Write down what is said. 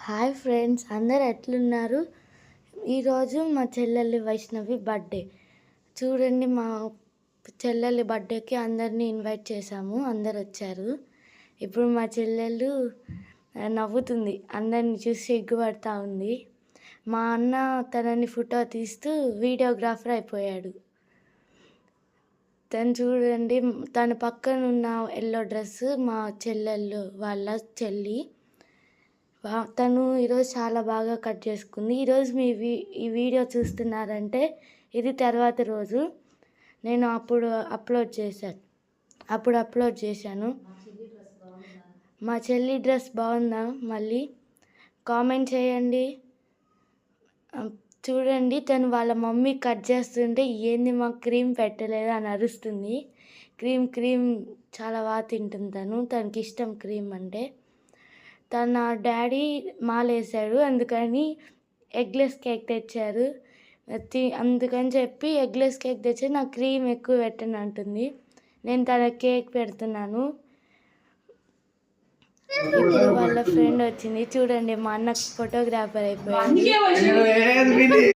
Hi friends, అందరు ఎట్లున్నారు? ఈరోజు మా చెల్లెలి వైష్ణవి బర్త్డే. చూడండి, మా చెల్లెలి బర్త్డేకి అందరినీ ఇన్వైట్ చేశాము, అందరు వచ్చారు. ఇప్పుడు మా చెల్లెలు నవ్వుతుంది, అందరిని చూసి సిగ్గుపడతా ఉంది. మా అన్న తనని ఫోటో తీస్తూ వీడియోగ్రాఫర్ అయిపోయాడు. తను చూడండి, తన పక్కన ఉన్న ఎల్లో డ్రెస్ మా చెల్లెళ్ళు వాళ్ళ చెల్లి. తను ఈరోజు చాలా బాగా కట్ చేసుకుంది. ఈరోజు ఈ వీడియో చూస్తున్నారంటే ఇది తర్వాత రోజు. నేను అప్పుడు అప్లోడ్ చేశాను. మా చెల్లి డ్రెస్ బాగుందా? మళ్ళీ కామెంట్ చేయండి. చూడండి, తను వాళ్ళ మమ్మీ కట్ చేస్తుంటే ఏంది మాకు క్రీమ్ పెట్టలేదు అని అరుస్తుంది. క్రీమ్ చాలా బాగా తింటుంది. తనకి ఇష్టం క్రీమ్ అంటే. తన డాడీ మాలేశాడు, అందుకని ఎగ్లెస్ కేక్ తెచ్చారు. అందుకని చెప్పి ఎగ్లెస్ కేక్ తెచ్చి నాకు క్రీమ్ ఎక్కువ పెట్టను అంటుంది. నేను తన కేక్ పెడుతున్నాను. ఇప్పుడు వాళ్ళ ఫ్రెండ్ వచ్చింది. చూడండి, మా అన్న ఫోటోగ్రాఫర్ అయిపోయాడు.